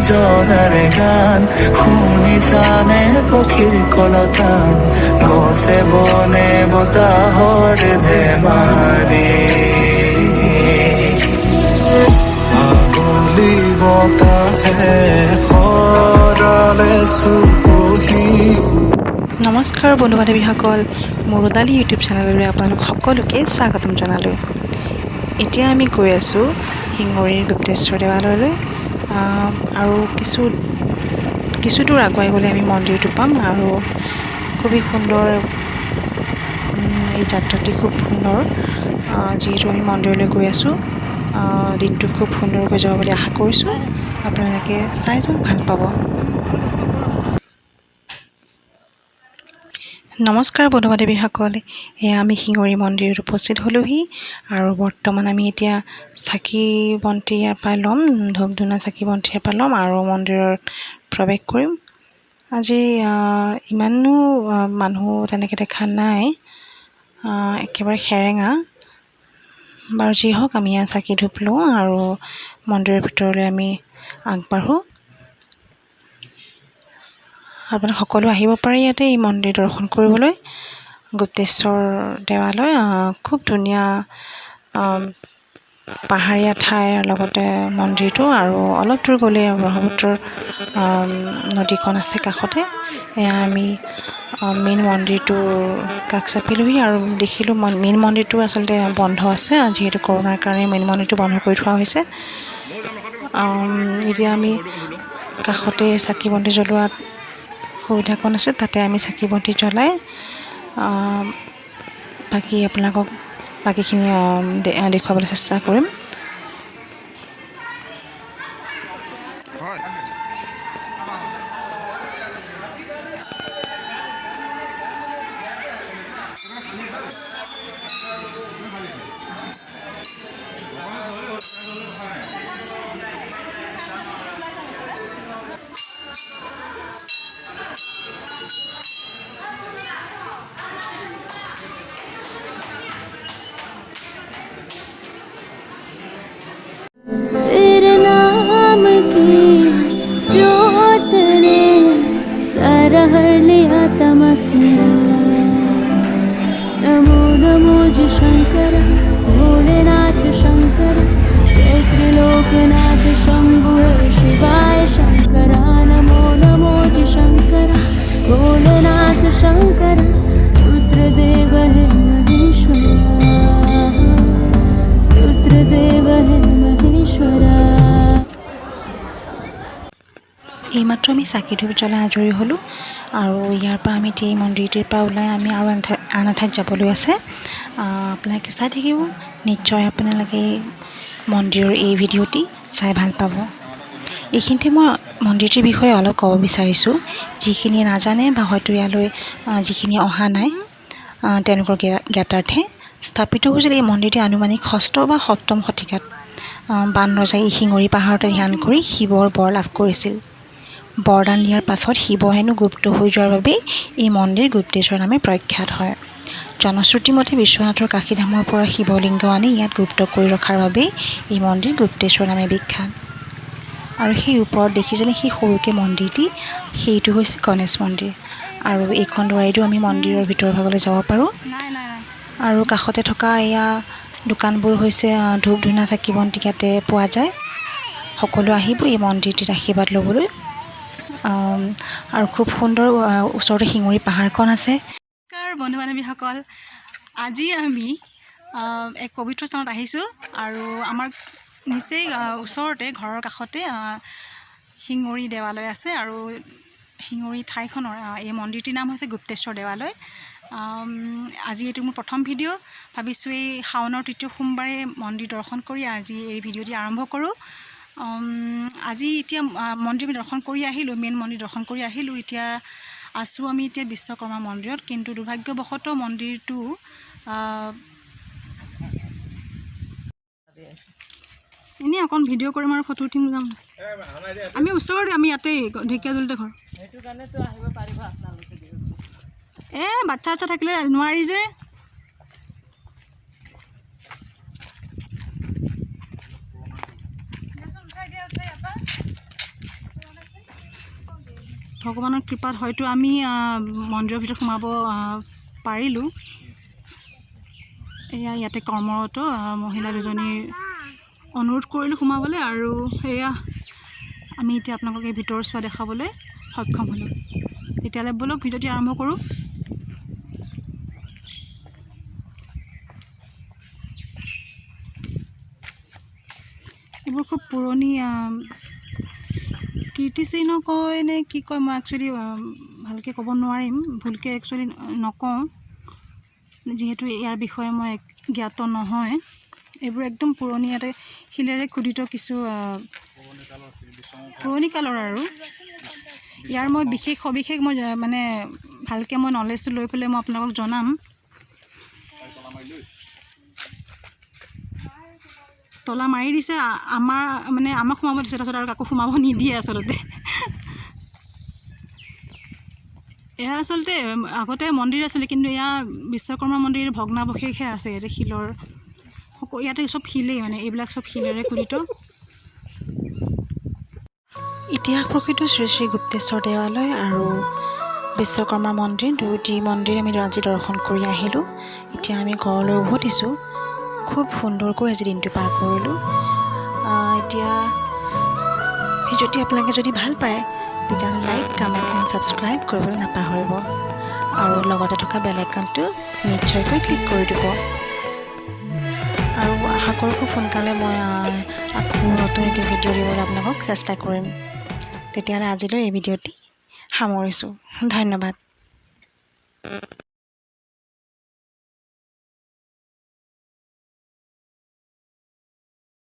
জনাৰে গান শুনিছানে পক্ষীৰ কলতান গছে বনে বতাহৰ ধেমালি আগুলি বতাহে সৰালে চুপহি। নমস্কাৰ বন্ধু বান্ধৱীসকল, মুৰুদালি ইউটিউব চেনেললৈ আপোনালোক সকলোকে স্বাগতম জনালোঁ। এতিয়া আমি গৈ আছোঁ শিঙৰীৰ গুপ্তেশ্বৰ দেৱালয়লৈ। আৰু কিছু দূৰ আগুৱাই গ'লে আমি মন্দিৰটো পাম আৰু খুবেই সুন্দৰ এই যাত্ৰাটি খুব সুন্দৰ। যিহেতু আমি মন্দিৰলৈ গৈ আছোঁ, দিনটো খুব সুন্দৰকৈ যাব বুলি আশা কৰিছোঁ। আপোনালোকে চাই যাওক, ভাল পাব। নমস্কাৰ বন্ধু বান্ধৱীসকল, এয়া আমি শিঙৰী মন্দিৰত উপস্থিত হ'লোহি আৰু বৰ্তমান আমি এতিয়া চাকি বন্তি ইয়াৰ পৰা ল'ম, ধূপ ধূনা চাকি বন্তি ইয়াৰ পৰা ল'ম আৰু মন্দিৰত প্ৰৱেশ কৰিম। আজি ইমানো মানুহ তেনেকৈ দেখা নাই, একেবাৰে সেৰেঙা। বাৰু যি হওক, আমি ইয়াত চাকি ধূপ লওঁ আৰু মন্দিৰৰ ভিতৰলৈ আমি আগবাঢ়োঁ। আপোনালোক সকলো আহিব পাৰে ইয়াতে এই মন্দিৰ দৰ্শন কৰিবলৈ। গুপ্তেশ্বৰ দেৱালয় খুব ধুনীয়া পাহাৰীয়া ঠাইৰ লগতে মন্দিৰটো, আৰু অলপ দূৰ গ'লে ব্ৰহ্মপুত্ৰৰ নদীখন আছে কাষতে। এয়া আমি মেইন মন্দিৰটোৰ কাষ চাপিলোহি আৰু দেখিলোঁ মেইন মন্দিৰটো আচলতে বন্ধ আছে, যিহেতু কৰোণাৰ কাৰণে মেইন মন্দিৰটো বন্ধ কৰি থোৱা হৈছে। এতিয়া আমি কাষতে চাকি বন্তি জ্বলোৱাত সুবিধাকণ আছে, তাতে আমি চাকি বন্তি জ্বলাই বাকী আপোনালোকক বাকীখিনি দেখুৱাবলৈ চেষ্টা কৰিম। नमो नमो जी शंकर भोलेनाथ शंकर जय त्रिलोकनाथ शंभु शिवाय शंकरा। नमो नमो जी शंकर भोलेनाथ शंकर रुद्रदेव है महेश्वरा, रुद्रदेव है महेश्वरा। এইমাত্ৰ আমি চাকি ধূপ জ্বলাই আজৰি হ'লোঁ আৰু ইয়াৰ পৰা আমি এই মন্দিৰটোৰ পৰা ওলাই আমি আৰু আন এঠাইত যাবলৈ আছে। আপোনালোকে চাই থাকিব, নিশ্চয় আপোনালোকে মন্দিৰৰ এই ভিডিঅ'টি চাই ভাল পাব। এইখিনিতে মই মন্দিৰটোৰ বিষয়ে অলপ ক'ব বিচাৰিছোঁ। যিখিনিয়ে নাজানে বা হয়তো ইয়ালৈ যিখিনি অহা নাই তেওঁলোকৰ জ্ঞাতাৰ্থে স্থাপিত হৈছিল এই মন্দিৰটি আনুমানিক 6ষ্ট বা 7ম শতিকাত বান ৰজাই এই শিঙৰী পাহাৰতে ধ্যান কৰি শিৱৰ বৰ লাভ কৰিছিল। বৰদান দিয়াৰ পাছত শিৱ হেনো গুপ্ত হৈ যোৱাৰ বাবেই এই মন্দিৰ গুপ্তেশ্বৰ নামে প্ৰখ্যাত হয়। জনশ্ৰুতি মতে বিশ্বনাথৰ কাশীধামৰ পৰা শিৱলিংগ আনি ইয়াত গুপ্ত কৰি ৰখাৰ বাবেই এই মন্দিৰ গুপ্তেশ্বৰ নামে বিখ্যাত। আৰু সেই ওপৰত দেখিছেনে সেই সৰুকৈ মন্দিৰটি, সেইটো হৈছে গণেশ মন্দিৰ। আৰু এইখন দুৱাৰেদিও আমি মন্দিৰৰ ভিতৰ ভাগলৈ যাব পাৰোঁ। আৰু কাষতে থকা এয়া দোকানবোৰ হৈছে ধূপ ধূনা চাকি বন্তি ইয়াতে পোৱা যায়। সকলো আহিব এই মন্দিৰটিত আশীৰ্বাদ ল'বলৈ। আৰু খুব সুন্দৰ ওচৰতে শিঙৰী পাহাৰখন আছে। বন্ধু বান্ধৱীসকল, আজি আমি এক পবিত্ৰ স্থানত আহিছোঁ আৰু আমাৰ নিচেই ওচৰতে ঘৰৰ কাষতে শিঙৰী দেৱালয় আছে আৰু শিঙৰী ঠাইখনৰ এই মন্দিৰটিৰ নাম হৈছে গুপ্তেশ্বৰ দেৱালয়। আজি এইটো মোৰ প্ৰথম ভিডিঅ'। ভাবিছোঁ এই শাওনৰ 3য় সোমবাৰে মন্দিৰ দৰ্শন কৰি আজি এই ভিডিঅ'টি আৰম্ভ কৰোঁ। আজি এতিয়া মন্দিৰ দৰ্শন কৰি আহিলোঁ, মেইন মন্দিৰ দৰ্শন কৰি আহিলোঁ। এতিয়া আছোঁ আমি এতিয়া বিশ্বকৰ্মা মন্দিৰত, কিন্তু দুৰ্ভাগ্যবশতঃ মন্দিৰটো এনেই অকণ ভিডিঅ' কৰিম আৰু ফটো উঠিম যাম আমি ওচৰতে আমি ইয়াতেই ঢেকীয়াজুলিতে ঘৰ বাচ্চা বাচ্চা থাকিলে নোৱাৰি যে ভগৱানৰ কৃপাত হয়তো আমি মন্দিৰৰ ভিতৰত সোমাব পাৰিলোঁ এয়া ইয়াতে কৰ্মৰত মহিলা দুজনীৰ অনুৰোধ কৰিলোঁ সোমাবলৈ আৰু সেয়া আমি এতিয়া আপোনালোকক এই ভিতৰৰ চোৱা দেখাবলৈ সক্ষম হ'লোঁ তেতিয়াহ'লে ব'লক ভিডিঅ'টি আৰম্ভ কৰোঁ এইবোৰ খুব পুৰণি কীৰ্তিচিহ্ন কয় নে কি কয় মই একচুৱেলি ভালকৈ ক'ব নোৱাৰিম ভুলকৈ একচুৱেলি নকওঁ যিহেতু ইয়াৰ বিষয়ে মই জ্ঞাত নহয় এইবোৰ একদম পুৰণি ইয়াতে শিলেৰে খোদিত কিছু পুৰণি কালৰ আৰু ইয়াৰ মই সবিশেষ মই মানে ভালকৈ মই নলেজটো লৈ পেলাই মই আপোনালোকক জনাম তলা মাৰি দিছে আমাক সোমাব দিছে তাৰপিছত আৰু কাকো সোমাব নিদিয়ে আচলতে এয়া আচলতে আগতে মন্দিৰ আছিলে কিন্তু এয়া বিশ্বকৰ্মা মন্দিৰ ভগ্নাৱশেষহে আছে ইয়াতে শিলৰ ইয়াতে চব শিলেই মানে এইবিলাক চব শিলেৰে খোদিত ইতিহাস প্ৰসিদ্ধ শ্ৰী শ্ৰী গুপ্তেশ্বৰ দেৱালয় আৰু বিশ্বকৰ্মা মন্দিৰ দুয়োটি মন্দিৰ আমি আজি দৰ্শন কৰি আহিলোঁ এতিয়া আমি ঘৰলৈ উভতিছোঁ খুব সুন্দৰকৈ আজি দিনটো পাৰ কৰিলোঁ এতিয়া ভিডিঅ'টি আপোনালোকে যদি ভাল পায় তেতিয়াহ'লে লাইক কমেণ্ট এণ্ড ছাবস্ক্ৰাইব কৰিবলৈ নাপাহৰিব আৰু লগতে থকা বেল আইকনটো নিশ্চয়কৈ ক্লিক কৰি দিব আৰু আশা কৰোঁ খুব সোনকালে মই আকৌ নতুন এটি ভিডিঅ' দিবলৈ আপোনালোকক চেষ্টা কৰিম তেতিয়াহ'লে আজিলৈ এই ভিডিঅ'টি সামৰিছোঁ ধন্যবাদ